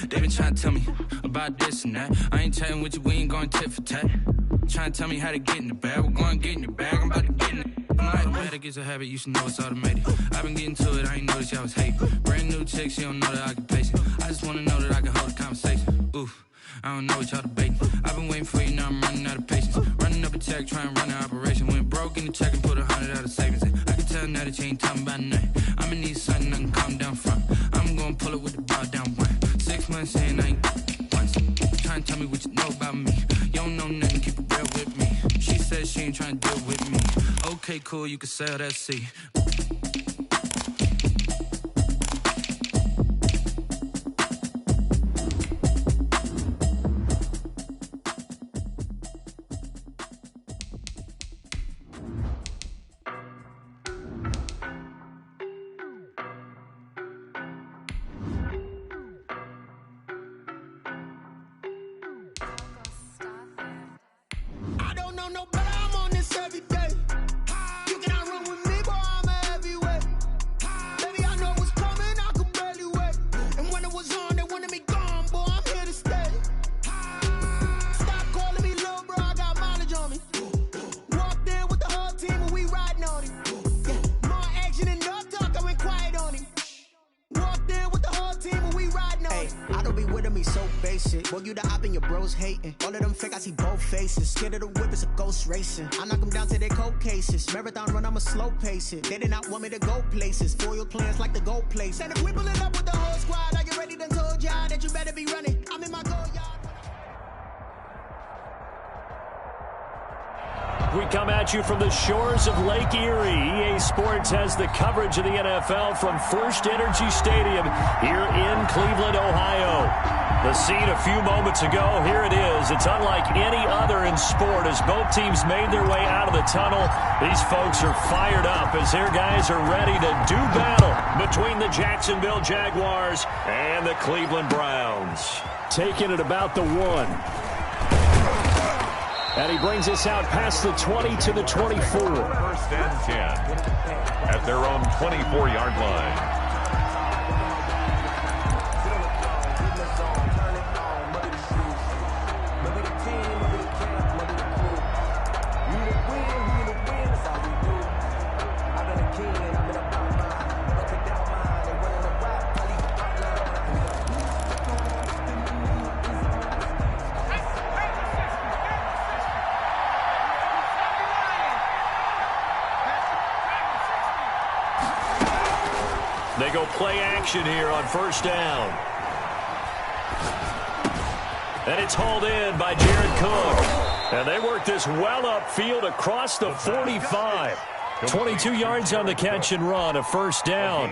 They been trying to tell me about this and that. I ain't chatting with you, we ain't going tit for tat. Trying to tell me how to get in the bag. We're going to get in the bag, I'm about to get in it. I'm like, better it's a habit, you should know it's automated. I've been getting to it, I ain't noticed y'all was hating. Brand new chick, she don't know that I can pace it. I just wanna know that I can hold a conversation. Oof, I don't know what y'all debating. I've been waiting for you, now I'm running out of patience. Running up a check, trying to run an operation. Went broke in the check and put 100 out of savings in. I can tell now that you ain't talking about nothing. I'ma need something I can calm down from. I'm gonna pull it with the bow down one. 6 months saying I ain't once. Trying to tell me what you know about me. You don't know nothing, keep it real with me. She said she ain't trying to deal with me. Okay, cool, you can sell that seat. Well, you the op and your bros hating. All of them fake, I see both faces. Scared of the whip, it's a ghost racing. I knock them down to their cold cases. Marathon run, I'ma slow pace it. They did not want me to go places. Foil plans like the gold place. And if we pulling up with the whole squad, are you ready? Done told y'all that you better be running. I'm in my goal, y'all. We come at you from the shores of Lake Erie. EA Sports has the coverage of the NFL from First Energy Stadium here in Cleveland, Ohio. The scene a few moments ago, here it is. It's unlike any other in sport as both teams made their way out of the tunnel. These folks are fired up as their guys are ready to do battle between the Jacksonville Jaguars and the Cleveland Browns. Taking it about the 1. And he brings us out past the 20 to the 24. First and 10 at their own 24-yard line. They go play action here on first down. And it's hauled in by Jared Cook. And they work this well upfield across the 45. 22 yards on the catch and run, a first down.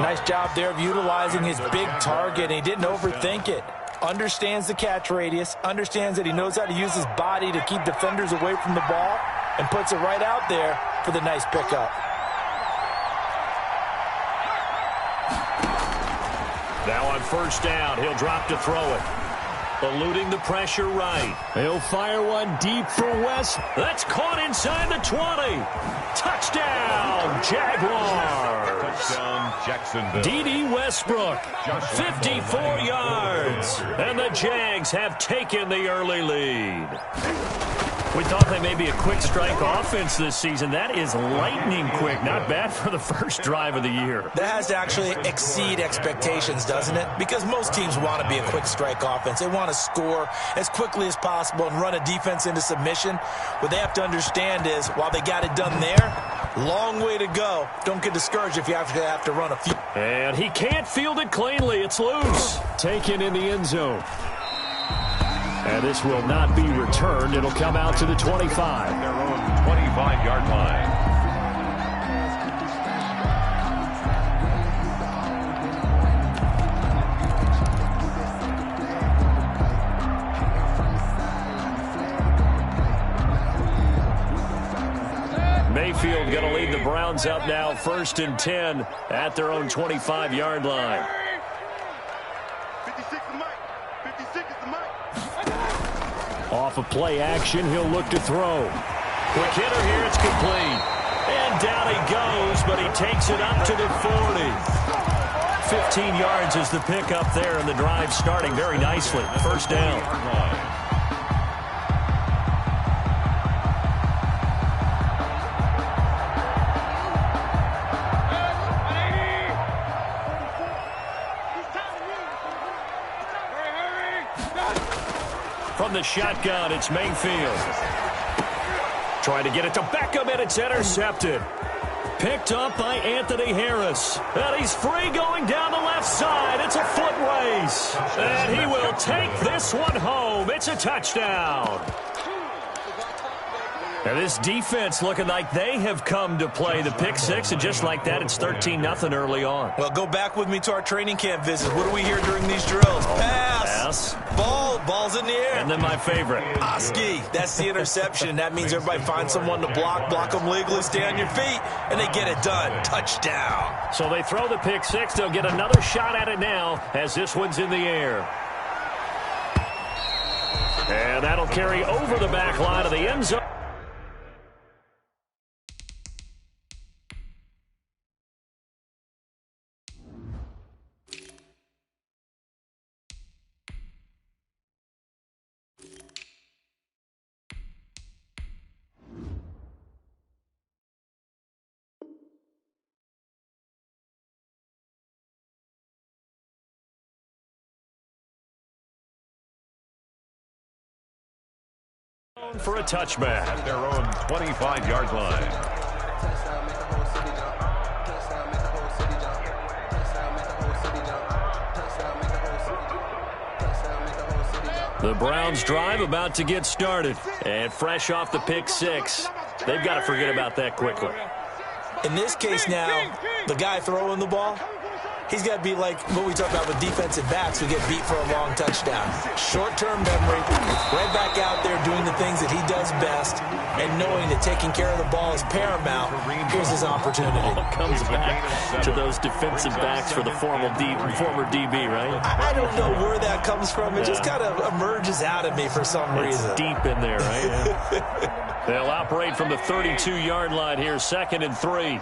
Nice job there of utilizing his big target. He didn't overthink it. Understands the catch radius, understands that he knows how to use his body to keep defenders away from the ball, and puts it right out there for the nice pickup. Now on first down, he'll drop to throw it. Eluding the pressure right. He'll fire one deep for West. That's caught inside the 20. Touchdown, Jaguars. Touchdown, Jacksonville. D.D. Westbrook, 54 yards. And the Jags have taken the early lead. We thought they may be a quick strike offense this season. That is lightning quick. Not bad for the first drive of the year. That has to actually exceed expectations, doesn't it? Because most teams want to be a quick strike offense. They want to score as quickly as possible and run a defense into submission. What they have to understand is, while they got it done there, long way to go. Don't get discouraged if you have to run a few. And he can't field it cleanly. It's loose. Taken in the end zone. And this will not be returned. It'll come out to the 25. Their own 25-yard line. Mayfield going to lead the Browns up now, 1st and 10 at their own 25-yard line. 56 is Mike. 56 is the Mike. Off of play action, he'll look to throw. Quick hitter here, it's complete. And down he goes, but he takes it up to the 40. 15 yards is the pickup there, and the drive starting very nicely. First down. From the shotgun, it's Mayfield. Trying to get it to Beckham, and it's intercepted. Picked up by Anthony Harris. And he's free going down the left side. It's a foot race. And he will take this one home. It's a touchdown. And this defense looking like they have come to play the pick six, and just like that, it's 13-0 early on. Well, go back with me to our training camp visit. What do we hear during these drills? Pass. Ball's in the air. And then my favorite. Oski. That's the interception. That means everybody finds someone to block them legally, stay on your feet, and they get it done. Touchdown. So they throw the pick six. They'll get another shot at it now as this one's in the air. And that'll carry over the back line of the end zone. For a touchback. At their own 25-yard line. The Browns drive about to get started. And fresh off the pick six, they've got to forget about that quickly. In this case now, the guy throwing the ball, he's got to be like what we talk about with defensive backs who get beat for a long touchdown. Short-term memory, right back out there doing the things that he does best, and knowing that taking care of the ball is paramount. Here's his opportunity. All comes back to those defensive backs for the former DB, right? I don't know where that comes from. It just kind of emerges out of me for some reason. It's deep in there, right? Yeah. They'll operate from the 32-yard line here, 2nd and 3.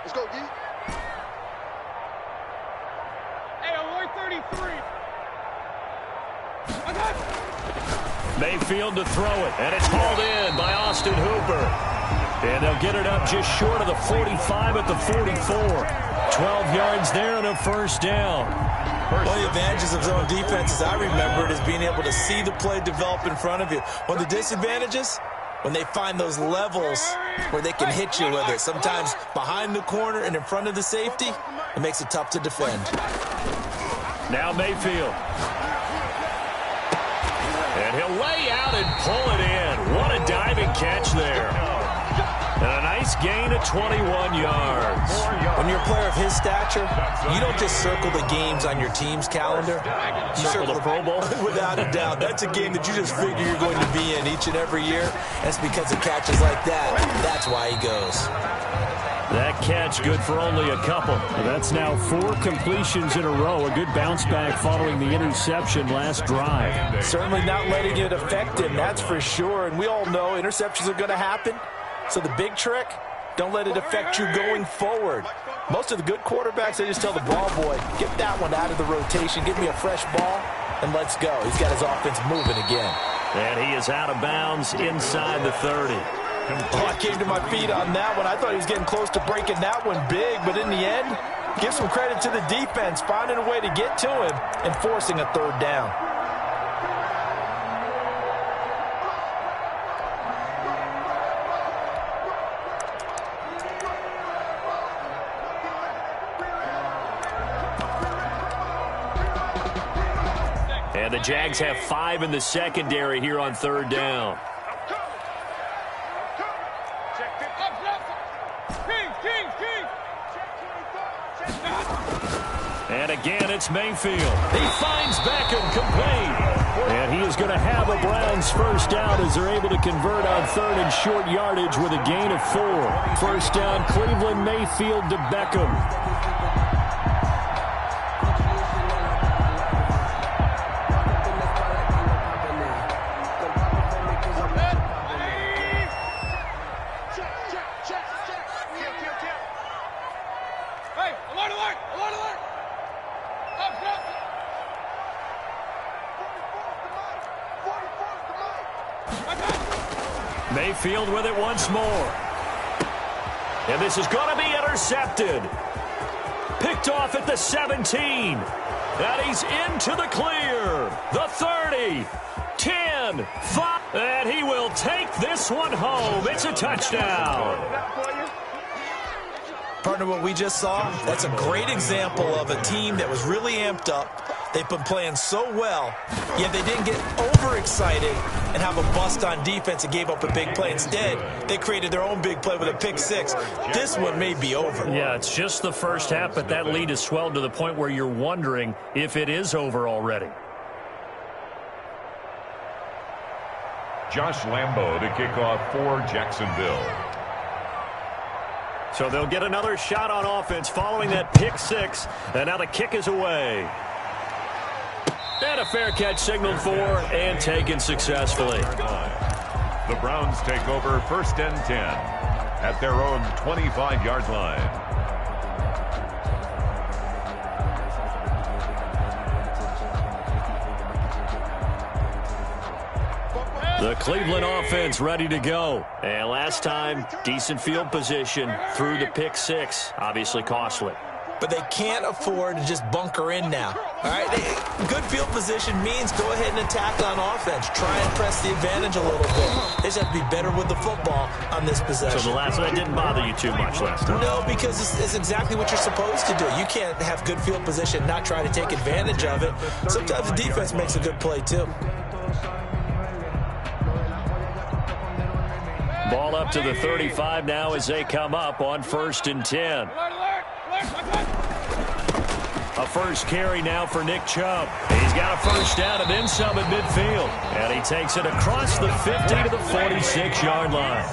Let's go, D. Hey, alert 33. Mayfield to throw it, and it's hauled in by Austin Hooper. And they'll get it up just short of the 45 at the 44. 12 yards there and a first down. One of the advantages of zone defense, as I remember it, is being able to see the play develop in front of you. One of the disadvantages, when they find those levels where they can hit you with it, sometimes behind the corner and in front of the safety, it makes it tough to defend. Now Mayfield. And he'll lay out and pull it in. What a diving catch there. And a nice gain of 21 yards. When you're a player of his stature, you don't just circle the games on your team's calendar. You circle the Pro Bowl. Without a doubt. That's a game that you just figure you're going to be in each and every year. That's because of catches like that. That's why he goes. That catch good for only a couple. That's now 4 completions in a row. A good bounce back following the interception last drive. Certainly not letting it affect him, that's for sure. And we all know interceptions are going to happen. So the big trick, don't let it affect you going forward. Most of the good quarterbacks, they just tell the ball boy, get that one out of the rotation, give me a fresh ball, and let's go. He's got his offense moving again. And he is out of bounds inside the 30. Oh, I came to my feet on that one. I thought he was getting close to breaking that one big, but in the end, give some credit to the defense, finding a way to get to him and forcing a third down. And the Jags have 5 in the secondary here on third down. And again, it's Mayfield. He finds Beckham complete. And he is going to have a Browns first down as they're able to convert on third and short yardage with a gain of 4. First down, Cleveland, Mayfield to Beckham. Mayfield with it once more. And this is going to be intercepted. Picked off at the 17. And he's into the clear. The 30, 10, 5. And he will take this one home. It's a touchdown. Partner, what we just saw, that's a great example of a team that was really amped up. They've been playing so well, yet they didn't get overexcited and have a bust on defense and gave up a big play. Instead, they created their own big play with a pick six. This one may be over. Yeah, it's just the first half, but that lead has swelled to the point where you're wondering if it is over already. Josh Lambo to kick off for Jacksonville. So they'll get another shot on offense following that pick six, and now the kick is away. And a fair catch signaled for and taken successfully. The Browns take over 1st and 10 at their own 25-yard line. The Cleveland offense ready to go. And last time, decent field position through the pick six. Obviously costly. But they can't afford to just bunker in now. All right, good field position means go ahead and attack on offense. Try and press the advantage a little bit. They just have to be better with the football on this possession. So the last one didn't bother you too much last time? No, because it's exactly what you're supposed to do. You can't have good field position, not try to take advantage of it. Sometimes the defense makes a good play, too. Ball up to the 35 now as they come up on 1st and 10. A first carry now for Nick Chubb. He's got a first down and then some at midfield. And he takes it across the 50 to the 46-yard line.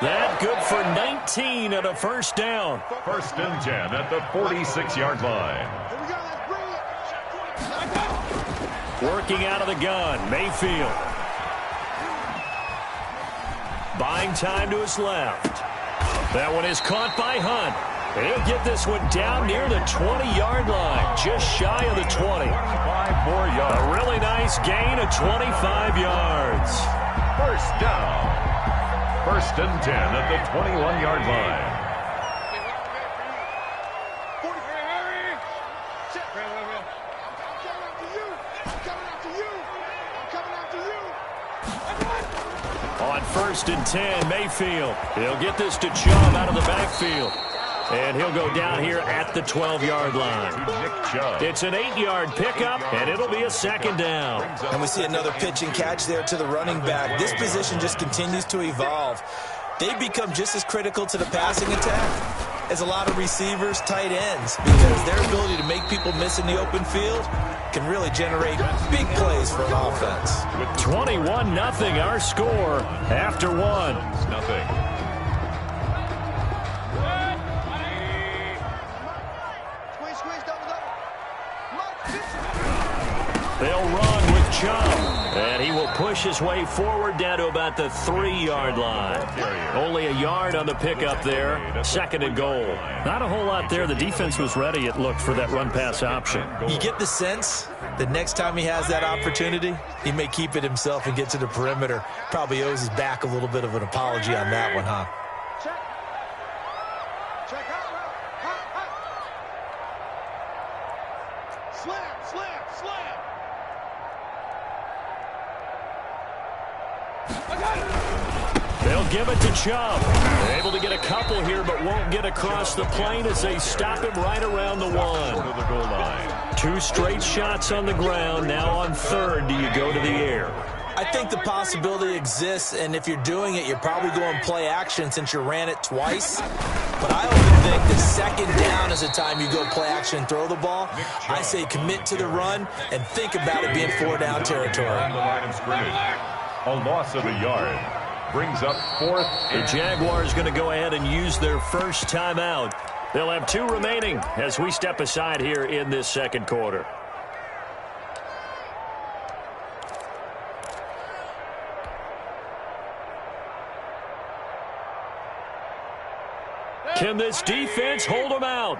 That good for 19 and a first down. 1st and 10 at the 46-yard line. Working out of the gun, Mayfield. Buying time to his left. That one is caught by Hunt. And he'll get this one down near the 20-yard line, just shy of the 20. 25 more yards. A really nice gain of 25 yards. First down. 1st and 10 at the 21-yard line. On 1st and 10, Mayfield. He'll get this to Chubb out of the backfield. And he'll go down here at the 12-yard line. It's an 8-yard pickup, and it'll be a second down. And we see another pitch and catch there to the running back. This position just continues to evolve. They become just as critical to the passing attack as a lot of receivers, tight ends, because their ability to make people miss in the open field can really generate big plays for an offense. 21-0 our score after one. Nothing. They'll run with Chubb, and he will push his way forward down to about the 3-yard line. Only a yard on the pickup there. 2nd and goal. Not a whole lot there. The defense was ready, it looked, for that run-pass option. You get the sense that next time he has that opportunity, he may keep it himself and get to the perimeter. Probably owes his back a little bit of an apology on that one, huh? They'll give it to Chubb. They're able to get a couple here, but won't get across the plane as they stop him right around the 1. 2 straight shots on the ground. Now on 3rd, do you go to the air? I think the possibility exists, and if you're doing it, you're probably going play action since you ran it twice. But I often think the 2nd down is the time you go play action and throw the ball. I say commit to the run and think about it being 4-down territory. On the line of scrimmage. A loss of a yard. Brings up 4th. The Jaguars going to go ahead and use their first timeout. They'll have 2 remaining as we step aside here in this 2nd quarter. Can this defense hold them out?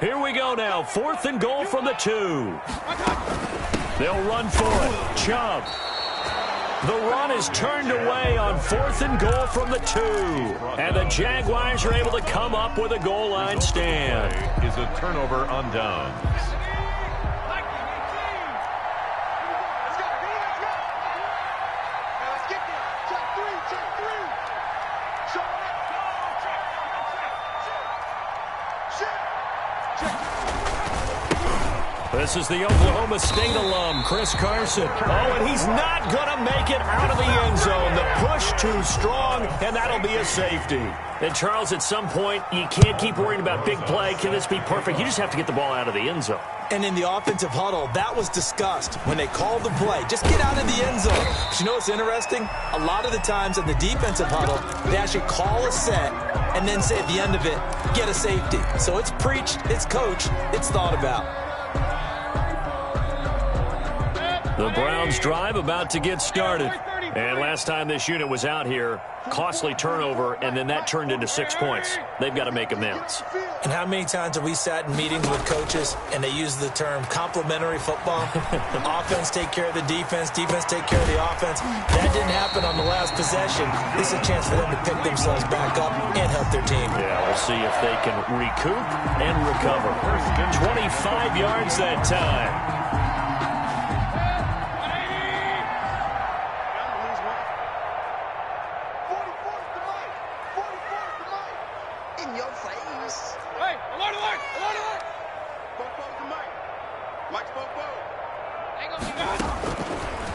Here we go now. 4th and goal from the 2. They'll run for it. Chubb. The run is turned away on 4th and goal from the 2. And the Jaguars are able to come up with a goal line stand. Is a turnover on downs. This is the Oklahoma State alum, Chris Carson. Oh, and he's not going to make it out of the end zone. The push too strong, and that'll be a safety. And, Charles, at some point, you can't keep worrying about big play. Can this be perfect? You just have to get the ball out of the end zone. And in the offensive huddle, that was discussed when they called the play. Just get out of the end zone. But you know what's interesting? A lot of the times in the defensive huddle, they actually call a set and then say at the end of it, get a safety. So it's preached, it's coached, it's thought about. The Browns drive about to get started. And last time this unit was out here, costly turnover, and then that turned into 6 points. They've got to make amends. And how many times have we sat in meetings with coaches and they use the term complementary football? Offense take care of the defense, defense take care of the offense. That didn't happen on the last possession. This is a chance for them to pick themselves back up and help their team. Yeah, we'll see if they can recoup and recover. 25 yards that time.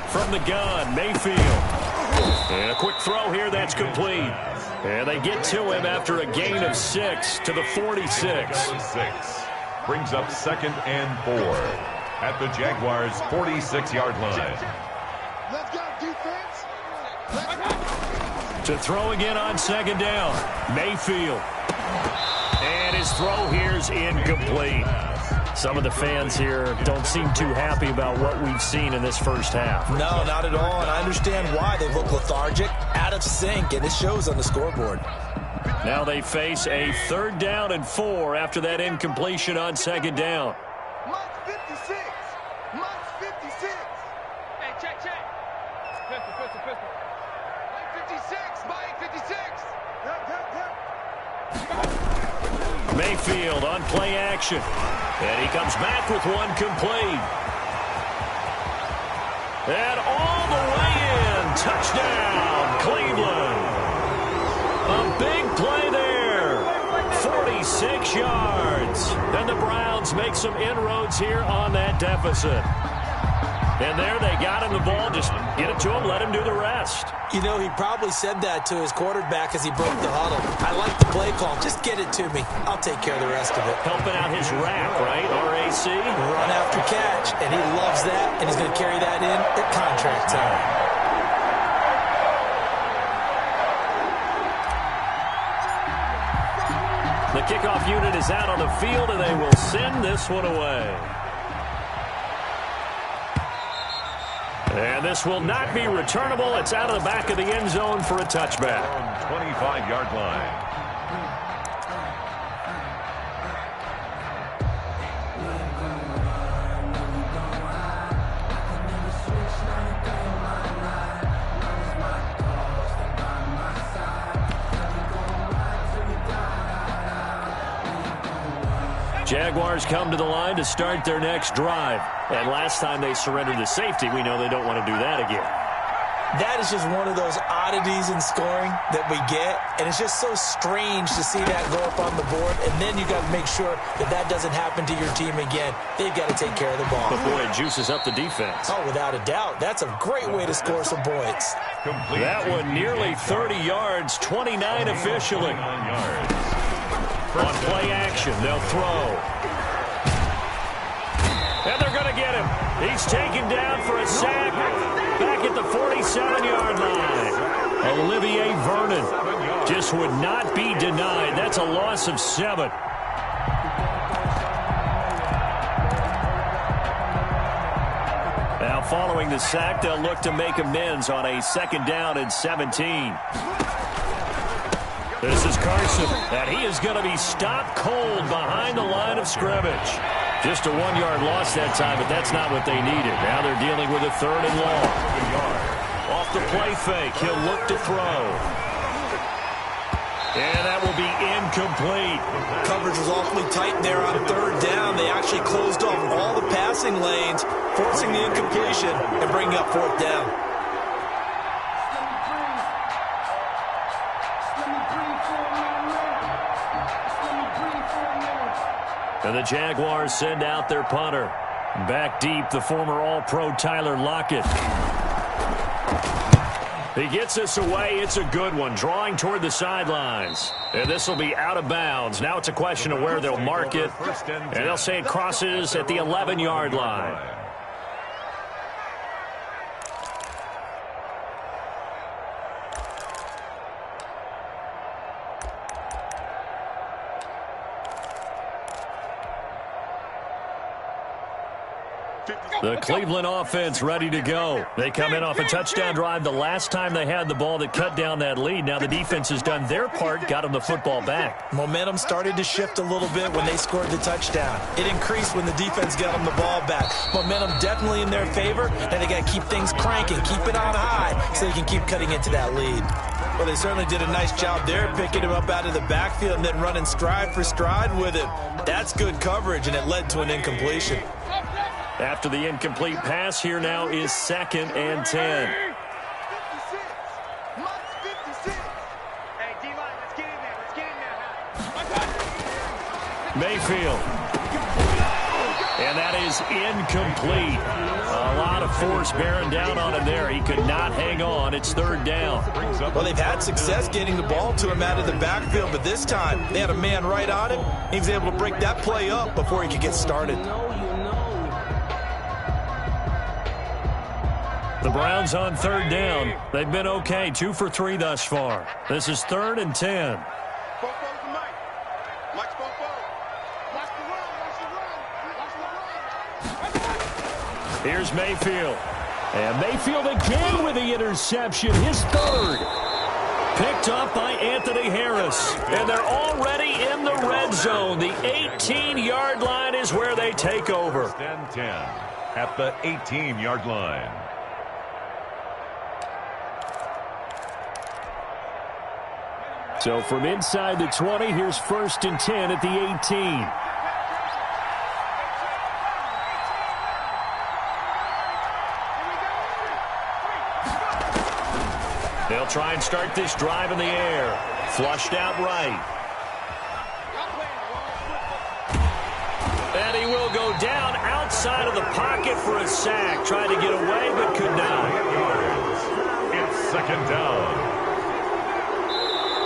From the gun, Mayfield. And a quick throw here, that's complete. And they get to him after a gain of 6 to the 46. 6 brings up 2nd and 4 at the Jaguars' 46-yard line. Let's go, defense. To throw again on 2nd down, Mayfield. And his throw here's incomplete. Some of the fans here don't seem too happy about what we've seen in this first half. No, not at all, and I understand why. They look lethargic, out of sync, and it shows on the scoreboard. Now they face a 3rd down and 4 after that incompletion on 2nd down. Mike's 56. Mike's 56. Hey, check. Pistol. Mike 56. Mike 56. Mayfield on play action. And he comes back with one complete. And all the way in. Touchdown, Cleveland. A big play there. 46 yards. And the Browns make some inroads here on that deficit. And there they got him the ball. Just get it to him, let him do the rest. You know, he probably said that to his quarterback as he broke the huddle. I like the play call. Just get it to me. I'll take care of the rest of it. Helping out his rack, right? RAC. Run after catch, and he loves that, and he's going to carry that in at contract time. The kickoff unit is out on the field, and they will send this one away. And this will not be returnable. It's out of the back of the end zone for a touchback. 25-yard line. Jaguars come to the line to start their next drive. And last time they surrendered the safety, we know they don't want to do that again. That is just one of those oddities in scoring that we get. And it's just so strange to see that go up on the board. And then you got to make sure that that doesn't happen to your team again. They've got to take care of the ball. But boy, it juices up the defense. Oh, without a doubt. That's a great way to score some points. That one nearly 30 yards, 29 officially. On play action, they'll throw. And they're going to get him. He's taken down for a sack back at the 47-yard line. Olivier Vernon just would not be denied. That's a loss of 7. Now following the sack, they'll look to make amends on a 2nd down and 17. This is Carson, and he is going to be stopped cold behind the line of scrimmage. Just a 1-yard loss that time, but that's not what they needed. Now they're dealing with a 3rd and long. Off the the play fake. He'll look to throw. And that will be incomplete. Coverage was awfully tight there on third down. They actually closed off all the passing lanes, forcing the incompletion and bringing up fourth down. And the Jaguars send out their punter. Back deep, the former All-Pro Tyler Lockett. He gets this away. It's a good one, drawing toward the sidelines. And this will be out of bounds. Now it's a question of where they'll mark it. And they'll say it crosses at the 11-yard line. The Cleveland offense ready to go. They come in off a touchdown drive the last time they had the ball that cut down that lead. Now the defense has done their part, got them the football back. Momentum started to shift a little bit when they scored the touchdown. It increased when the defense got them the ball back. Momentum definitely in their favor, and they got to keep things cranking, keep it on high so they can keep cutting into that lead. Well, they certainly did a nice job there, picking him up out of the backfield and then running stride for stride with him. That's good coverage, and it led to an incompletion. After the incomplete pass, here now is 2nd and 10. 56. Mike 56. Hey, D-line, let's get in there. Let's get in there. Mayfield. And that is incomplete. A lot of force bearing down on him there. He could not hang on. It's 3rd down. Well, they've had success getting the ball to him out of the backfield, but this time they had a man right on him. He was able to break that play up before he could get started. The Browns on 3rd down. They've been okay, 2 for 3 thus far. This is 3rd and 10. Mike's going forward. Watch the run. Watch the run. Here's Mayfield. And Mayfield again with the interception, his 3rd. Picked up by Anthony Harris. And they're already in the red zone. The 18-yard line is where they take over. 10 at the 18-yard line. So from inside the 20, here's 1st and 10 at the 18. They'll try and start this drive in the air. Flushed out right. And he will go down outside of the pocket for a sack. Tried to get away, but could not. It's 2nd down.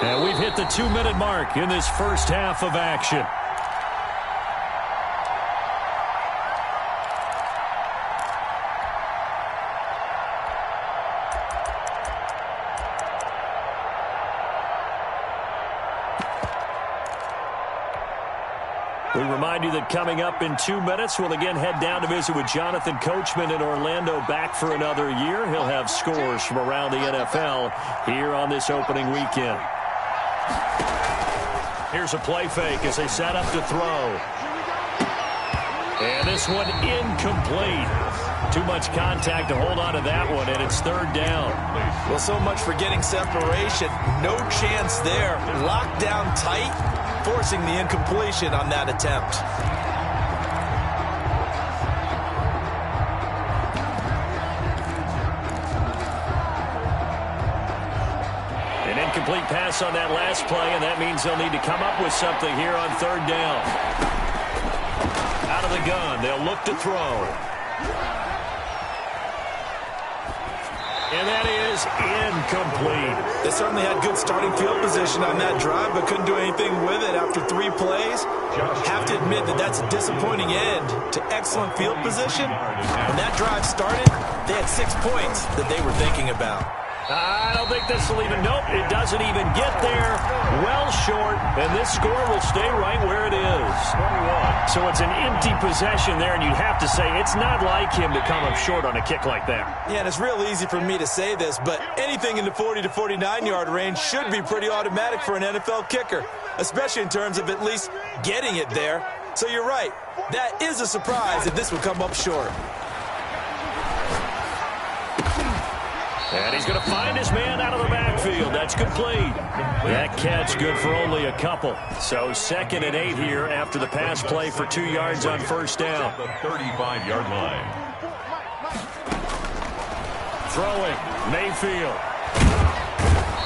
And we've hit the 2-minute mark in this first half of action. We remind you that coming up in 2 minutes, we'll again head down to visit with Jonathan Coachman in Orlando, back for another year. He'll have scores from around the NFL here on this opening weekend. Here's a play fake as they set up to throw. And this one incomplete. Too much contact to hold on to that one, and it's 3rd down. Well, so much for getting separation. No chance there. Locked down tight, forcing the incompletion on that attempt. Incomplete pass on that last play, and that means they'll need to come up with something here on 3rd down. Out of the gun, they'll look to throw. And that is incomplete. They certainly had good starting field position on that drive, but couldn't do anything with it after 3 plays. Have to admit that that's a disappointing end to excellent field position. When that drive started, they had 6 points that they were thinking about. I don't think this will even, nope, it doesn't even get there. Well short, and this score will stay right where it is. 21. So it's an empty possession there, and you have to say it's not like him to come up short on a kick like that. Yeah, and it's real easy for me to say this, but anything in the 40 to 49-yard range should be pretty automatic for an NFL kicker, especially in terms of at least getting it there. So you're right. That is a surprise if this would come up short. And he's going to find his man out of the backfield. That's complete. That catch good for only a couple. So 2nd and 8 here after the pass play for 2 yards on first down. The 35-yard line. Throwing, Mayfield.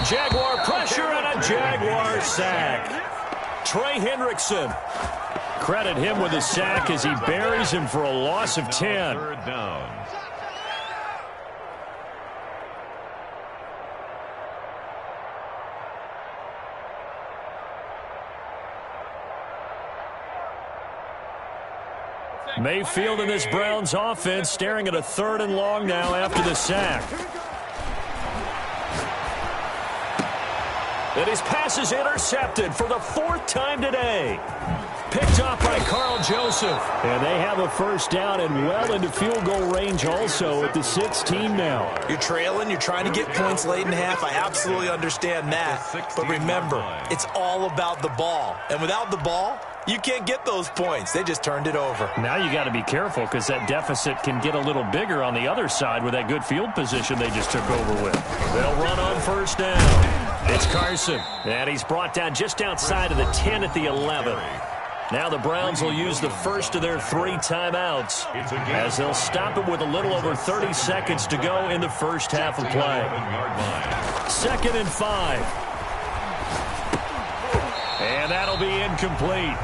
Jaguar pressure and a Jaguar sack. Trey Hendrickson. Credit him with a sack as he buries him for a loss of 10. 3rd down. Mayfield in this Browns offense staring at a 3rd and long now after the sack. And his pass is intercepted for the 4th time today. Picked off by Carl Joseph. And they have a first down and well into field goal range also at the 16 now. You're trailing. You're trying to get points late in half. I absolutely understand that. But remember, it's all about the ball. And without the ball, you can't get those points. They just turned it over. Now you got to be careful because that deficit can get a little bigger on the other side with that good field position they just took over with. They'll run on first down. It's Carson. And he's brought down just outside of the 10 at the 11. Now the Browns will use the first of their 3 timeouts as they'll stop it with a little over 30 seconds to go in the first half of play. 2nd and 5. And that'll be incomplete.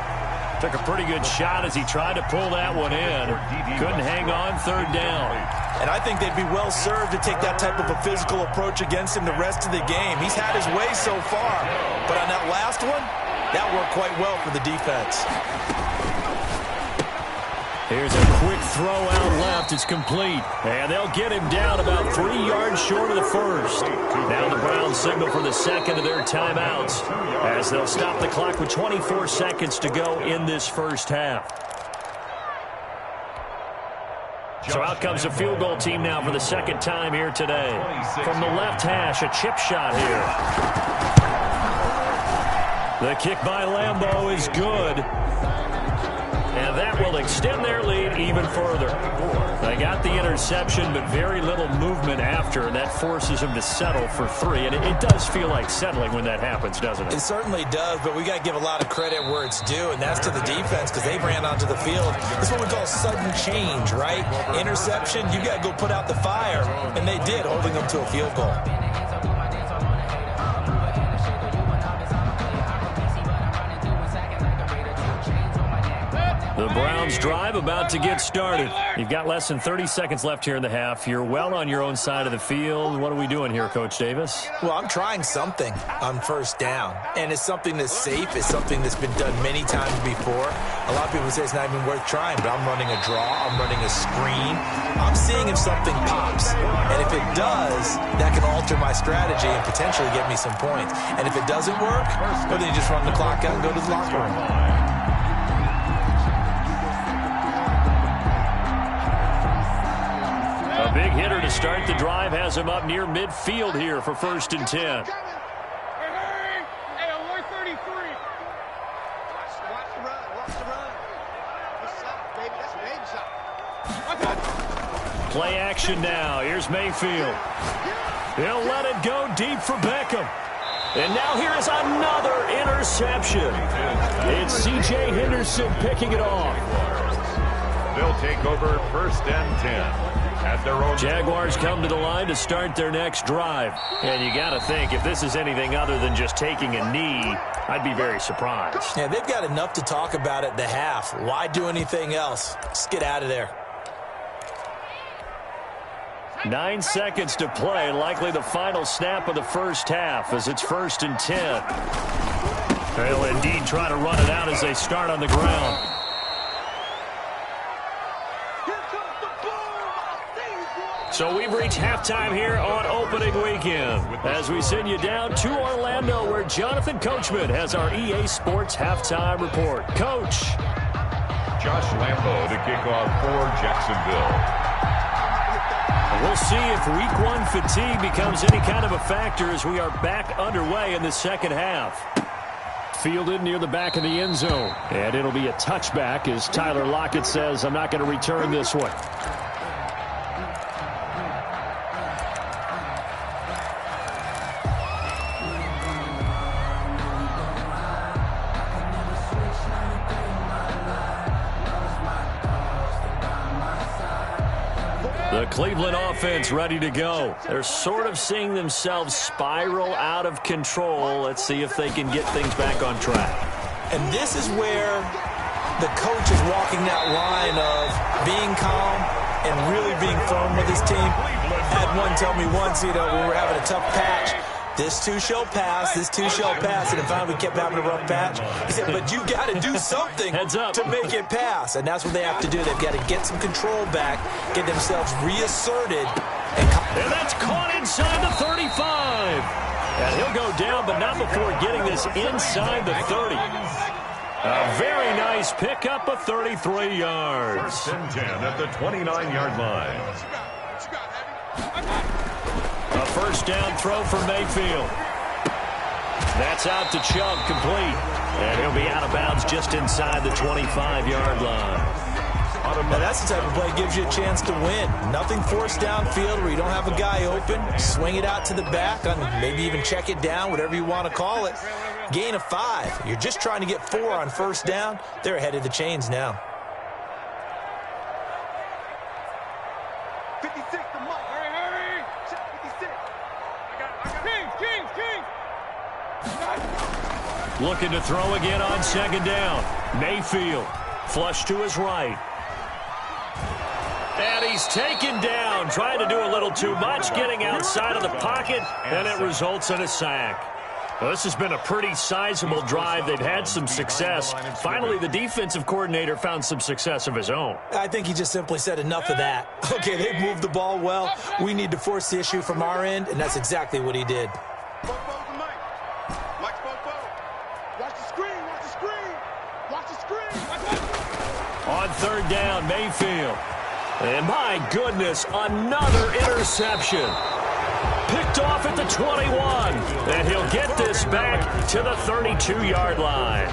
Took a pretty good shot as he tried to pull that one in. Couldn't hang on 3rd down. And I think they'd be well served to take that type of a physical approach against him the rest of the game. He's had his way so far. But on that last one, that worked quite well for the defense. Here's a quick throw out left. It's complete. And they'll get him down about 3 yards short of the first. Now the Browns signal for the 2nd of their timeouts as they'll stop the clock with 24 seconds to go in this first half. So out comes the field goal team now for the 2nd time here today. From the left hash, a chip shot here. The kick by Lambeau is good. And that will extend their lead even further. They got the interception, but very little movement after, and that forces them to settle for 3. And it does feel like settling when that happens, doesn't it? It certainly does, but we got to give a lot of credit where it's due, and that's to the defense because they ran onto the field. This is what we call sudden change, right? Interception, you got to go put out the fire, and they did, holding them to a field goal. The Browns drive about to get started. You've got less than 30 seconds left here in the half. You're well on your own side of the field. What are we doing here, Coach Davis? Well, I'm trying something on first down, and it's something that's safe. It's something that's been done many times before. A lot of people say it's not even worth trying, but I'm running a draw. I'm running a screen. I'm seeing if something pops, and if it does, that can alter my strategy and potentially get me some points. And if it doesn't work, well, then you just run the clock out and go to the locker room. A big hitter to start the drive has him up near midfield here for 1st and 10. Hey, alert 33. Watch the run. Watch the run. What's up, baby? That's a baby shot. Play action now. Here's Mayfield. He'll let it go deep for Beckham. And now here is another interception. It's C.J. Henderson picking it off. They'll take over 1st and 10. At their own. Jaguars come to the line to start their next drive. And you got to think, if this is anything other than just taking a knee, I'd be very surprised. Yeah, they've got enough to talk about at the half. Why do anything else? Just get out of there. 9 seconds to play, likely the final snap of the first half as it's 1st and 10. They'll indeed try to run it out as they start on the ground. So we've reached halftime here on opening weekend as we send you down to Orlando where Jonathan Coachman has our EA Sports halftime report. Coach. Josh Lambeau to kick off for Jacksonville. We'll see if week 1 fatigue becomes any kind of a factor as we are back underway in the second half. Fielded near the back of the end zone. And it'll be a touchback as Tyler Lockett says, I'm not going to return this one. Cleveland offense ready to go. They're sort of seeing themselves spiral out of control. Let's see if they can get things back on track. And this is where the coach is walking that line of being calm and really being firm with his team. Had one tell me once, when we were having a tough patch, this too shall pass, this too shall pass. And if finally we kept having a rough patch, he said, but you got to do something to make it pass. And that's what they have to do. They've got to get some control back, get themselves reasserted. And that's caught inside the 35. And he'll go down, but not before getting this inside the 30. A very nice pickup of 33 yards. First and 10 at the 29-yard line. A first down throw for Mayfield. That's out to Chubb, complete. And he'll be out of bounds just inside the 25-yard line. Now that's the type of play that gives you a chance to win. Nothing forced downfield where you don't have a guy open. Swing it out to the back, maybe even check it down, whatever you want to call it. Gain of 5. You're just trying to get 4 on first down. They're ahead of the chains now. 56, the mark. Hurry. Check 56. King. Looking to throw again on second down. Mayfield, flush to his right. And he's taken down, trying to do a little too much, getting outside of the pocket, and it results in a sack. Well, this has been a pretty sizable drive. They've had some success. Finally, the defensive coordinator found some success of his own. I think he just simply said enough of that. Okay, they've moved the ball well. We need to force the issue from our end, and that's exactly what he did. On third down, Mayfield. And my goodness, another interception. Picked off at the 21. And he'll get this back to the 32-yard line.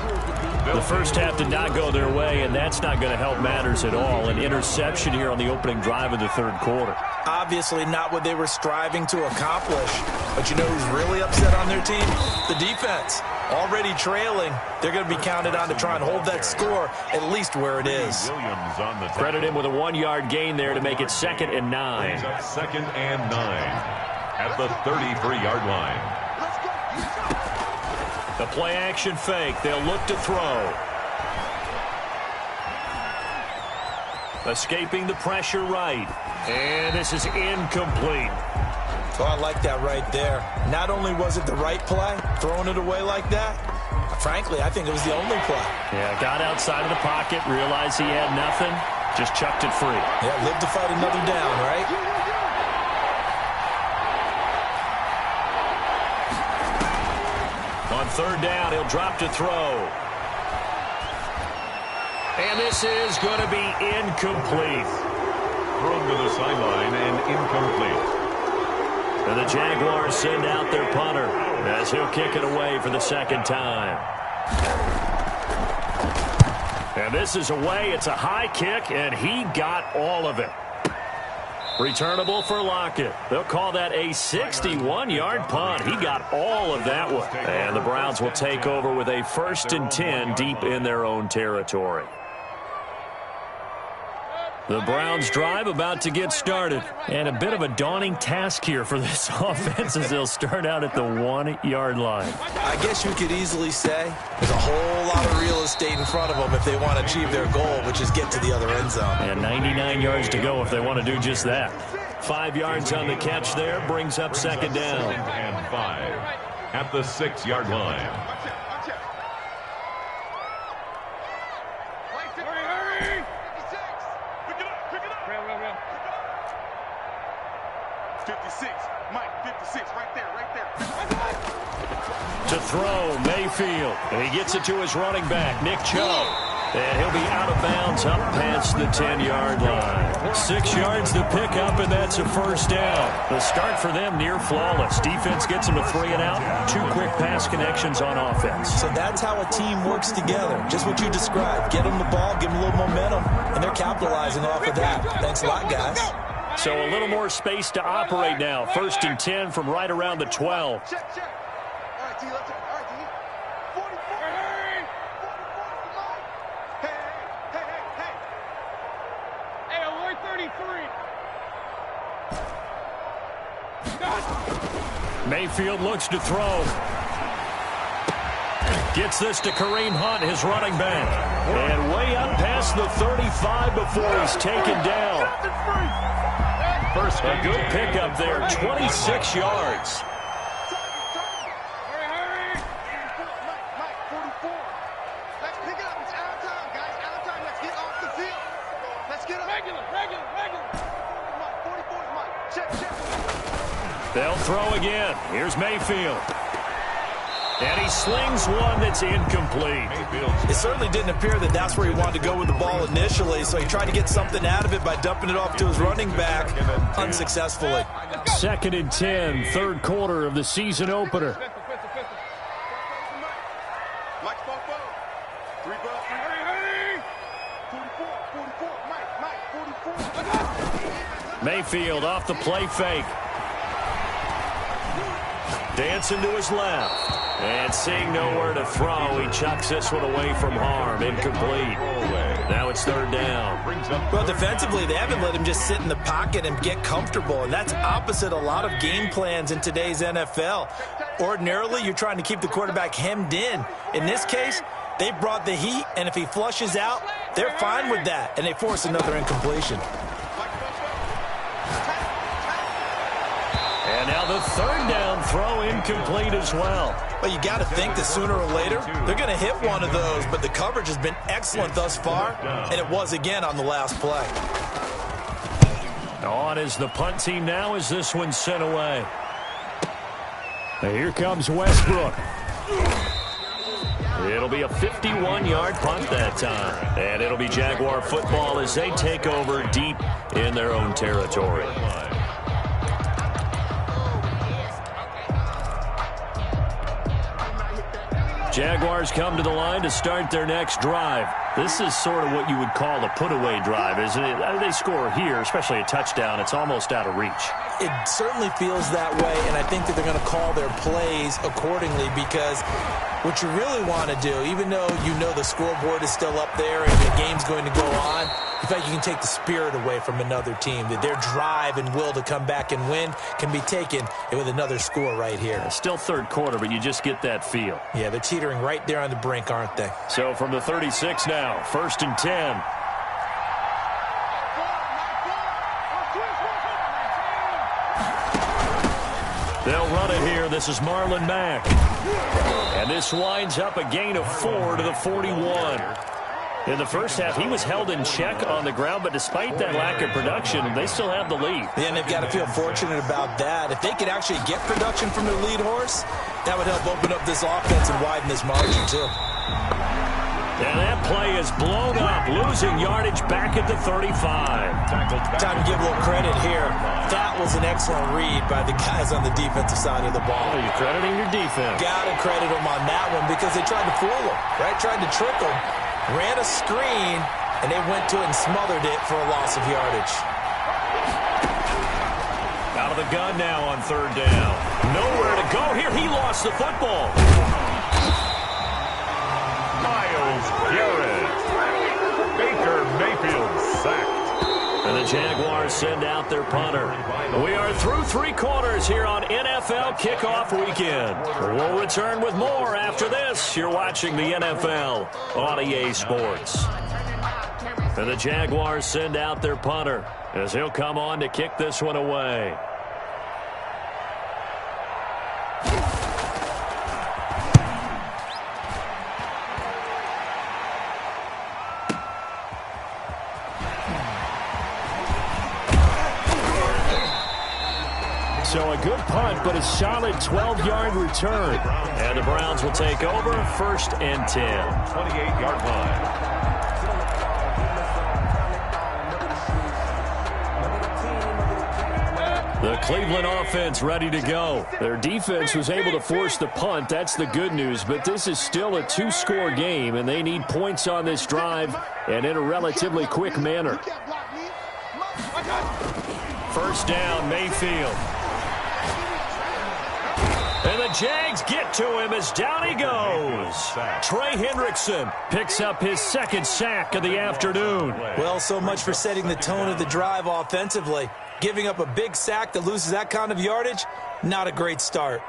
The first half did not go their way, and that's not going to help matters at all. An interception here on the opening drive of the third quarter. Obviously not what they were striving to accomplish. But you know who's really upset on their team? The defense. Already trailing. They're going to be counted on to try and hold that score at least where it is. Credit him with a 1-yard gain there to make it 2nd and 9. Second and 9 at the 33-yard line. The play-action fake. They'll look to throw. Escaping the pressure right. And this is incomplete. Oh, I like that right there. Not only was it the right play, throwing it away like that, frankly, I think it was the only play. Yeah, got outside of the pocket, realized he had nothing, just chucked it free. Yeah, live to fight another down, right? On third down, he'll drop to throw. And this is going to be incomplete. Thrown to the sideline and incomplete. And the Jaguars send out their punter as he'll kick it away for the second time. And this is away. It's a high kick, and he got all of it. Returnable for Lockett. They'll call that a 61-yard punt. He got all of that one. And the Browns will take over with a 1st and 10 deep in their own territory. The Browns drive about to get started. And a bit of a daunting task here for this offense as they'll start out at the 1-yard line. I guess you could easily say there's a whole lot of real estate in front of them if they want to achieve their goal, which is get to the other end zone. And 99 yards to go if they want to do just that. 5 yards on the catch there, brings up second down. 2nd and 5 at the 6-yard line. To throw, Mayfield. And he gets it to his running back, Nick Chubb. And he'll be out of bounds up past the 10-yard line. 6 yards to pick up, and that's a first down. The start for them near flawless. Defense gets them to 3 and out. 2 quick pass connections on offense. So that's how a team works together. Just what you described. Get them the ball, give them a little momentum, and they're capitalizing off of that. Thanks a lot, guys. So a little more space to operate now. 1st and 10 from right around the 12. Check. All right, D, let's check. All right, D. 44. Hey. Hey, alert 33. Mayfield looks to throw. Gets this to Kareem Hunt, his running back. And way up past the 35 before he's taken down. A good pickup there, 26 yards. They'll throw again. Here's Mayfield. And he slings one that's incomplete. It certainly didn't appear that that's where he wanted to go with the ball initially, so he tried to get something out of it by dumping it off to his running back unsuccessfully. 2nd and 10, third quarter of the season opener. Mayfield off the play fake. Dancing to his left. And seeing nowhere to throw, he chucks this one away from harm. Incomplete. Now it's 3rd down. Well, defensively, they haven't let him just sit in the pocket and get comfortable, and that's opposite a lot of game plans in today's NFL. Ordinarily, you're trying to keep the quarterback hemmed in. In this case, they brought the heat, and if he flushes out, they're fine with that, and they force another incompletion. And now the 3rd down throw incomplete as well. Well, you got to think that sooner or later they're going to hit one of those, but the coverage has been excellent thus far, and it was again on the last play. On is the punt team now as this one's sent away. And here comes Westbrook. It'll be a 51-yard punt that time. And it'll be Jaguar football as they take over deep in their own territory. Jaguars come to the line to start their next drive. This is sort of what you would call a put-away drive, isn't it? They score here, especially a touchdown. It's almost out of reach. It certainly feels that way, and I think that they're going to call their plays accordingly because what you really want to do, even though you know the scoreboard is still up there and the game's going to go on, in fact, you can take the spirit away from another team. That their drive and will to come back and win can be taken with another score right here. It's still 3rd quarter, but you just get that feel. Yeah, they're teetering right there on the brink, aren't they? So from the 36 now, 1st and 10. They'll run it here. This is Marlon Mack. And this winds up a gain of 4 to the 41. In the first half, he was held in check on the ground, but despite that lack of production, they still have the lead. Yeah, and they've got to feel fortunate about that. If they could actually get production from their lead horse, that would help open up this offense and widen this margin, too. And that play is blown up, losing yardage back at the 35. Time to give a little credit here. That was an excellent read by the guys on the defensive side of the ball. You're crediting your defense. Got to credit them on that one because they tried to fool them, right? Tried to trick them. Ran a screen, and they went to it and smothered it for a loss of yardage. Out of the gun now on 3rd down. Nowhere to go here. He lost the football. Myles Garrett. Baker Mayfield sacked. And the Jaguars send out their punter. We are through 3 quarters here on NFL Kickoff Weekend. We'll return with more after this. You're watching the NFL on EA Sports. And the Jaguars send out their punter as he'll come on to kick this one away. So a good punt, but a solid 12-yard return. And the Browns will take over 1st and 10. 28-yard line. The Cleveland offense ready to go. Their defense was able to force the punt. That's the good news. But this is still a 2-score game, and they need points on this drive and in a relatively quick manner. 1st down, Mayfield. And the Jags get to him as down he goes. Trey Hendrickson picks up his 2nd sack of the afternoon. Well, so much for setting the tone of the drive offensively. Giving up a big sack that loses that kind of yardage, not a great start.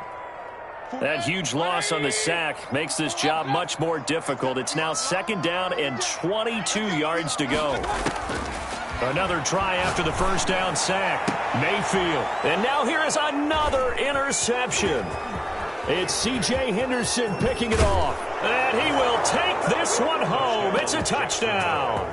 That huge loss on the sack makes this job much more difficult. It's now 2nd down and 22 yards to go. Another try after the first down sack. Mayfield. And now here is another interception. It's C.J. Henderson picking it off. And he will take this one home. It's a touchdown.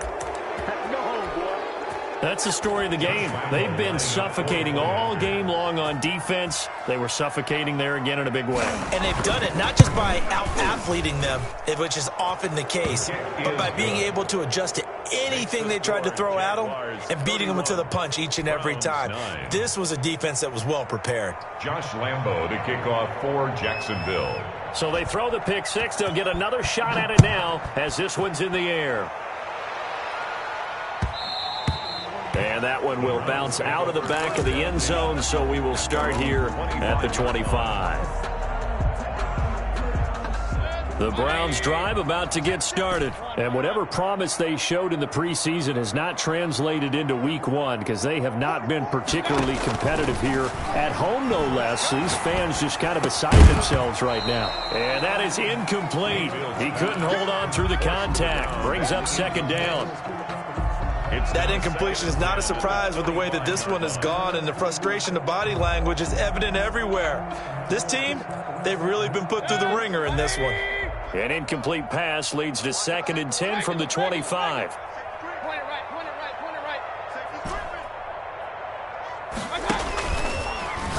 That's the story of the game. They've been suffocating all game long on defense. They were suffocating there again in a big way. And they've done it not just by out-athleting them, which is often the case, but by being able to adjust to anything they tried to throw at them and beating them into the punch each and every time. This was a defense that was well prepared. Josh Lambo to kick off for Jacksonville. So they throw the pick six. They'll get another shot at it now as this one's in the air. And that one will bounce out of the back of the end zone, so we will start here at the 25. The Browns drive about to get started. And whatever promise they showed in the preseason has not translated into week one because they have not been particularly competitive here at home, no less. These fans just kind of beside themselves right now. And that is incomplete. He couldn't hold on through the contact. Brings up 2nd down. That incompletion is not a surprise with the way that this one has gone, and the frustration, the body language is evident everywhere. This team, they've really been put through the ringer in this one. An incomplete pass leads to 2nd and 10 from the 25.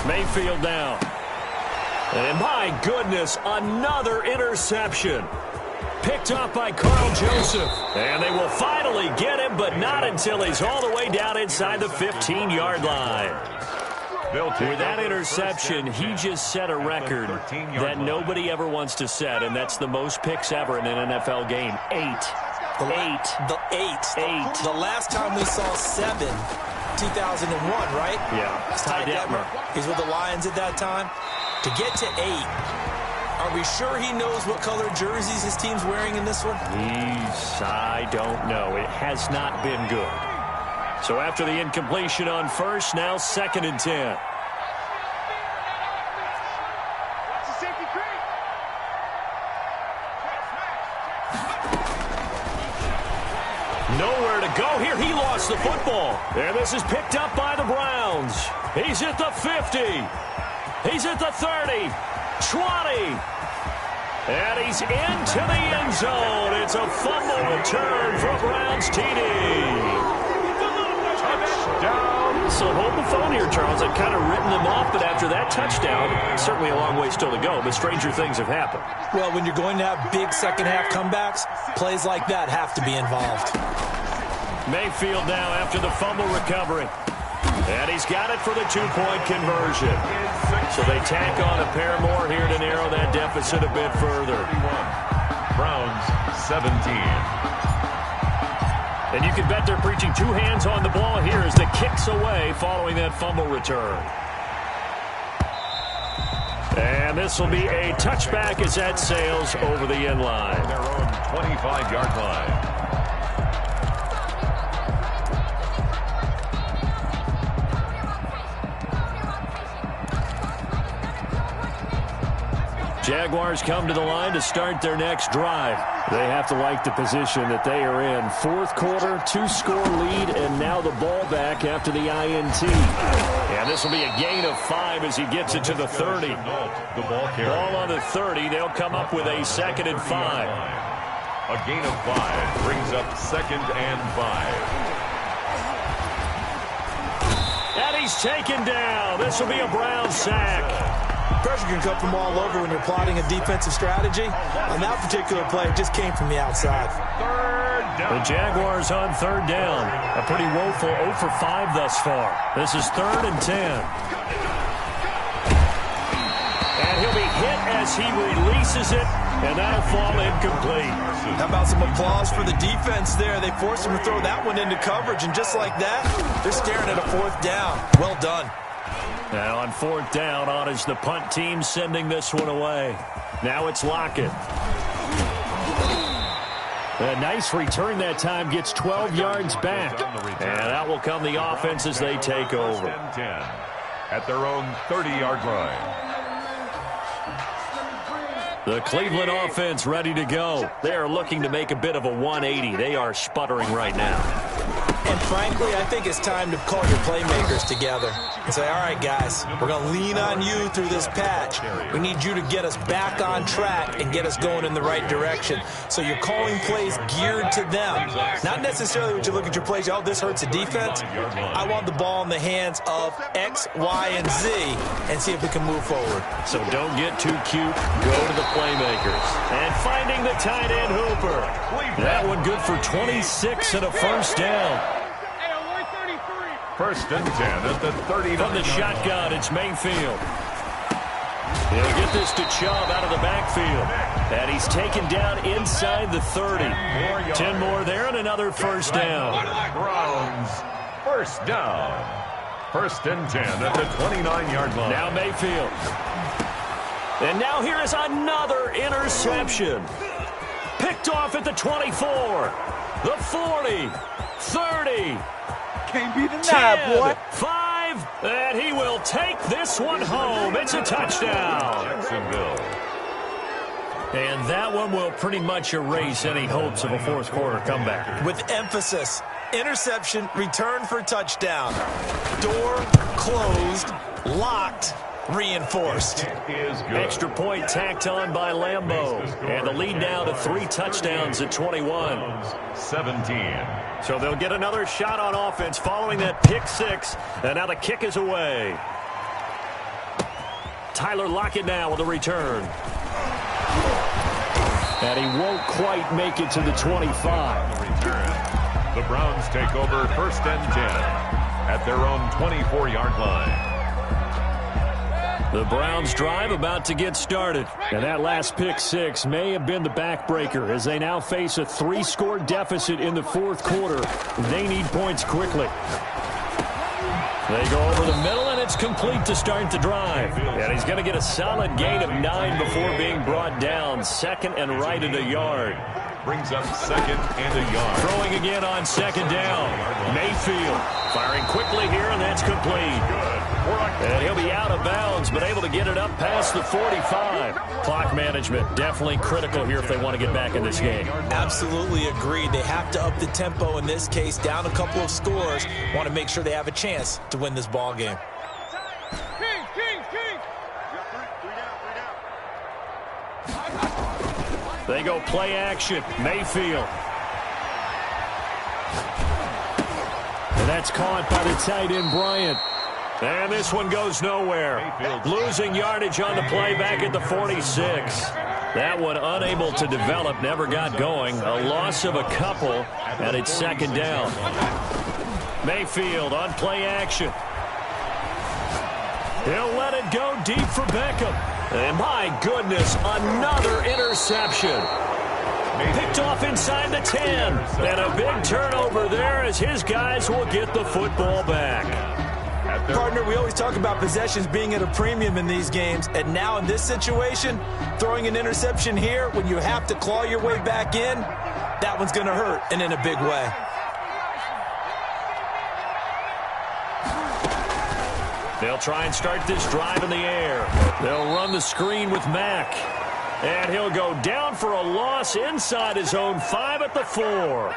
Mayfield down. And my goodness, another interception. Picked up by Carl Joseph. And they will finally get him, but not until he's all the way down inside the 15-yard line. With that interception, he just set a record that nobody ever wants to set, and that's the most picks ever in an NFL game. 8. The last time we saw 7, 2001, right? Yeah. Ty Detmer. He's with the Lions at that time. To get to 8. Are we sure he knows what color jerseys his team's wearing in this one? I don't know. It has not been good. So after the incompletion on first, now 2nd and 10. Nowhere to go here. He lost the football. And this is picked up by the Browns. He's at the 50. He's at the 30. 20. And he's into the end zone. It's a fumble return for a Browns TD. Touchdown. So hold the phone here, Charles. I've kind of written them off, but after that touchdown, certainly a long way still to go, but stranger things have happened. Well, when you're going to have big second-half comebacks, plays like that have to be involved. Mayfield now after the fumble recovery. And he's got it for the 2-point conversion. So they tack on a pair more here to narrow that deficit a bit further. Browns 17. And you can bet they're preaching 2 hands on the ball here as the kick's away following that fumble return. And this will be a touchback as that sails over the end line. Their own 25-yard line. Jaguars come to the line to start their next drive. They have to like the position that they are in. 4th quarter, 2-score lead, and now the ball back after the INT. And this will be a gain of 5 as he gets it to the 30. Ball on the 30. They'll come up with a 2nd and 5. A gain of 5 brings up 2nd and 5. And he's taken down. This will be a Brown sack. Pressure can come from all over when you're plotting a defensive strategy. On that particular play, it just came from the outside. The Jaguars on 3rd down. A pretty woeful 0 for 5 thus far. This is 3rd and 10. And he'll be hit as he releases it, and that'll fall incomplete. How about some applause for the defense there? They forced him to throw that one into coverage, and just like that, they're staring at a 4th down. Well done. Now on 4th down, on is the punt team sending this one away. Now it's Lockett. A nice return that time, gets 12 yards back. And out will come the offense as they take over. 10 at their own 30-yard line. The Cleveland offense ready to go. They are looking to make a bit of a 180. They are sputtering right now. And frankly, I think it's time to call your playmakers together and say, all right, guys, we're going to lean on you through this patch. We need you to get us back on track and get us going in the right direction. So you're calling plays geared to them. Not necessarily when you look at your plays, oh, this hurts the defense. I want the ball in the hands of X, Y, and Z and see if we can move forward. So don't get too cute. Go to the playmakers. And finding the tight end Hooper. That one good for 26 and a first down. First and 10 at the 30. From the shotgun, it's Mayfield. He'll get this to Chubb out of the backfield. And he's taken down inside the 30. 10 more there and another first down. Browns, first down. First and 10 at the 29-yard line. Now Mayfield. And now here is another interception. Picked off at the 24, the 40, 30. Can't be denied, boy. 5, and he will take this one home. It's a touchdown. Jacksonville. And that one will pretty much erase any hopes of a fourth quarter comeback. With emphasis, interception, return for touchdown. Door closed, locked, reinforced. Extra point tacked on by Lambeau. And the lead now to 3 touchdowns at 21. 17. So they'll get another shot on offense following that pick 6. And now the kick is away. Tyler Lockett now with a return. And he won't quite make it to the 25. The Browns take over first and 10 at their own 24-yard line. The Browns drive about to get started. And that last pick 6 may have been the backbreaker as they now face a 3-score deficit in the fourth quarter. They need points quickly. They go over the middle, and it's complete to start the drive. And he's going to get a solid gain of 9 before being brought down. Second and right at a yard. Brings up second and a yard. Throwing again on second down. Mayfield firing quickly here, and that's complete. And he'll be out of bounds, but able to get it up past the 45. Clock management definitely critical here if they want to get back in this game. Absolutely agreed. They have to up the tempo in this case, down a couple of scores. Want to make sure they have a chance to win this ball game. They go play action. Mayfield. And that's caught by the tight end, Bryant. And this one goes nowhere. Losing yardage on the play back at the 46. That one unable to develop, never got going. A loss of a couple, and it's second down. Mayfield on play action. He'll let it go deep for Beckham. And my goodness, another interception. Picked off inside the 10. And a big turnover there as his guys will get the football back. Partner, we always talk about possessions being at a premium in these games. And now in this situation, throwing an interception here when you have to claw your way back in, that one's going to hurt, and in a big way. They'll try and start this drive in the air. They'll run the screen with Mack. And he'll go down for a loss inside his own 5 at the 4.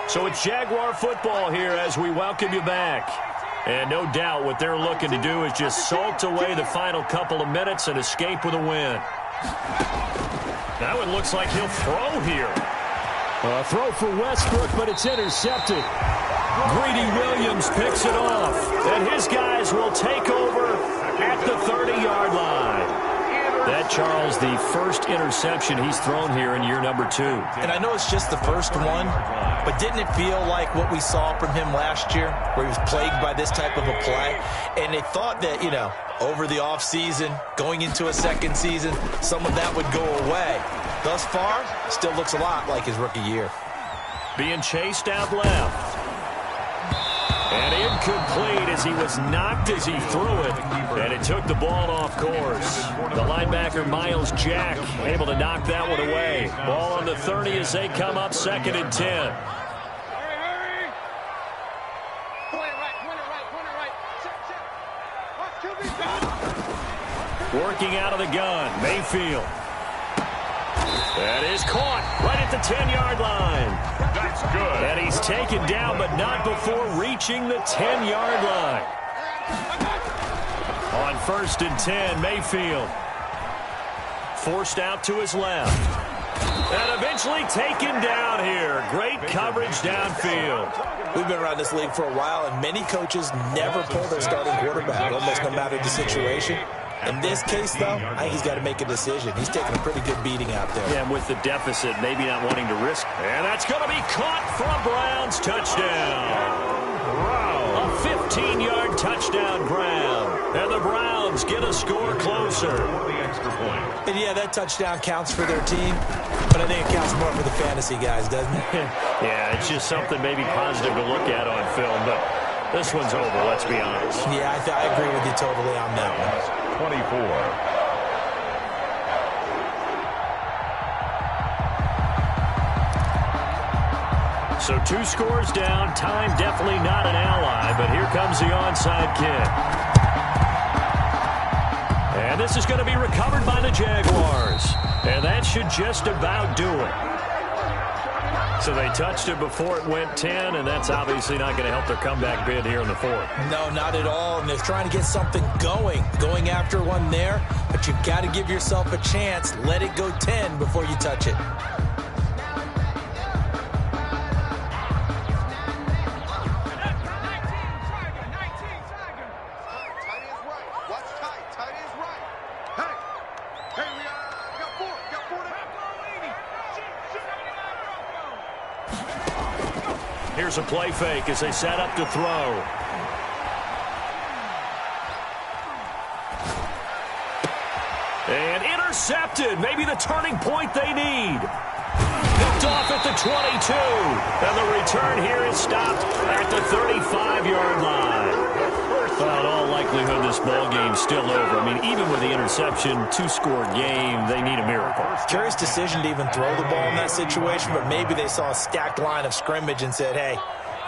So it's Jaguar football here as we welcome you back. And no doubt what they're looking to do is just salt away the final couple of minutes and escape with a win. That one looks like he'll throw here. A throw for Westbrook, but it's intercepted. Greedy Williams picks it off, and his guys will take over at the 30-yard line. That, Charles, the first interception he's thrown here in year number 2. And I know it's just the first one, but didn't it feel like what we saw from him last year, where he was plagued by this type of a play? And they thought that, you know, over the offseason, going into a second season, some of that would go away. Thus far, still looks a lot like his rookie year. Being chased out left. And incomplete as he was knocked as he threw it. And it took the ball off course. The linebacker, Miles Jack, able to knock that one away. Ball on the 30 as they come up 2nd and 10. Working out of the gun, Mayfield. That is caught right at the 10-yard line. That's good. And he's taken down, but not before reaching the 10-yard line. On 1st and 10, Mayfield. Forced out to his left. And eventually taken down here. Great coverage downfield. We've been around this league for a while, and many coaches never pull their starting quarterback, almost no matter the situation. In this case, though, I think he's got to make a decision. He's taking a pretty good beating out there. Yeah, and with the deficit, maybe not wanting to risk. And that's going to be caught for a Browns touchdown. Wow. A 15-yard touchdown grab. And the Browns get a score closer. The extra point. And yeah, that touchdown counts for their team, but I think it counts more for the fantasy guys, doesn't it? Yeah, it's just something maybe positive to look at on film, but this one's over, let's be honest. Yeah, I agree with you totally on that one. 24. So 2 scores down. Time definitely not an ally, but here comes the onside kick. And this is going to be recovered by the Jaguars. And that should just about do it. So they touched it before it went 10, and that's obviously not going to help their comeback bid here in the 4th. No, not at all. And they're trying to get something going after one there. But you've got to give yourself a chance. Let it go 10 before you touch it. Here's a play fake as they set up to throw. And intercepted. Maybe the turning point they need. Picked off at the 22. And the return here is stopped at the 35-yard line. Well, in all likelihood, this ball game's still over. I mean, even with the interception, 2-score game, they need a miracle. Curious decision to even throw the ball in that situation, but maybe they saw a stacked line of scrimmage and said, hey,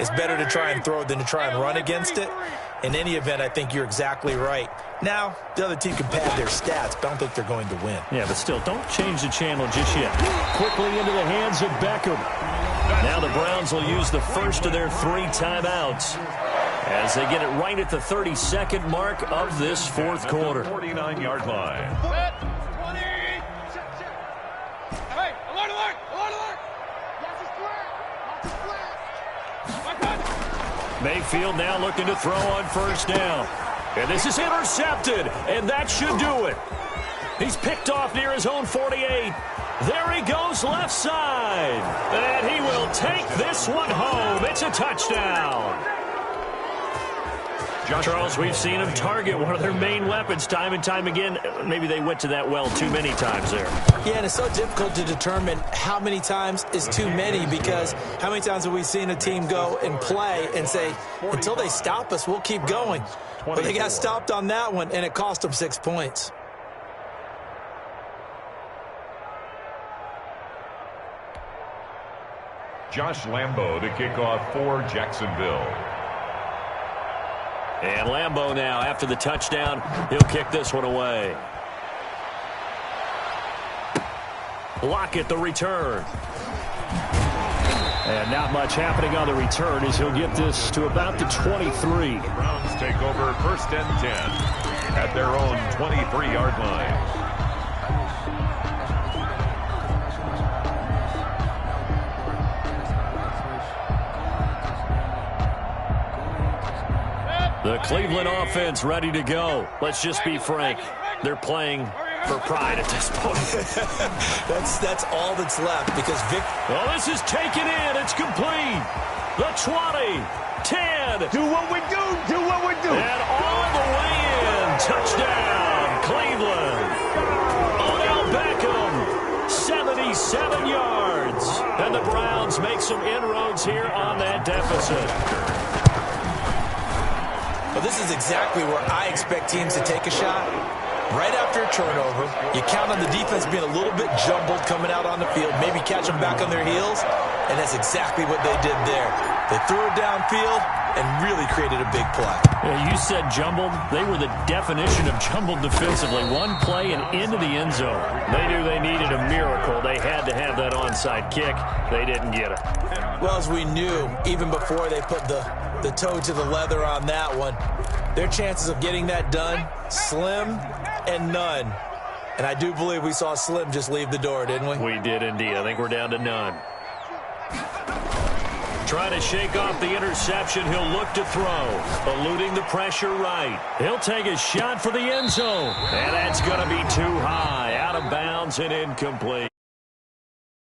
it's better to try and throw than to try and run against it. In any event, I think you're exactly right. Now, the other team can pad their stats, but I don't think they're going to win. Yeah, but still, don't change the channel just yet. Quickly into the hands of Beckham. Now the Browns will use the first of their 3 timeouts as they get it right at the 32nd mark of this 4th quarter. 49-yard line. Hey, alert, alert, alert, alert. Mayfield now looking to throw on 1st down. And this is intercepted, and that should do it. He's picked off near his own 48. There he goes left side. And he will take this one home. It's a touchdown. Charles, we've seen them target one of their main weapons time and time again. Maybe they went to that well too many times there. Yeah, and it's so difficult to determine how many times is too many, because how many times have we seen a team go and play and say, until they stop us, we'll keep going. But they got stopped on that one, and it cost them 6 points. Josh Lambo to kick off for Jacksonville. And Lambo now, after the touchdown, he'll kick this one away. Lockett, the return. And not much happening on the return as he'll get this to about the 23. The Browns take over 1st and 10 at their own 23-yard line. The Cleveland offense ready to go. Let's just be frank. They're playing for pride at this point. That's all that's left, because Vic... Well, this is taken in. It's complete. The 20, 10. Do what we do. Do what we do. And all the way in. Touchdown, Cleveland. Odell Beckham, 77 yards. And the Browns make some inroads here on that deficit. Well, this is exactly where I expect teams to take a shot. Right after a turnover, you count on the defense being a little bit jumbled coming out on the field, maybe catch them back on their heels, and that's exactly what they did there. They threw it downfield and really created a big play. Yeah, you said jumbled. They were the definition of jumbled defensively. One play and into the end zone. They knew they needed a miracle. They had to have that onside kick. They didn't get it. Well, as we knew, even before they put the toe to the leather on that one, their chances of getting that done, slim and none. And I do believe we saw Slim just leave the door, didn't we? We did indeed. I think we're down to none. Trying to shake off the interception. He'll look to throw. Eluding the pressure right. He'll take a shot for the end zone. And that's going to be too high. Out of bounds and incomplete.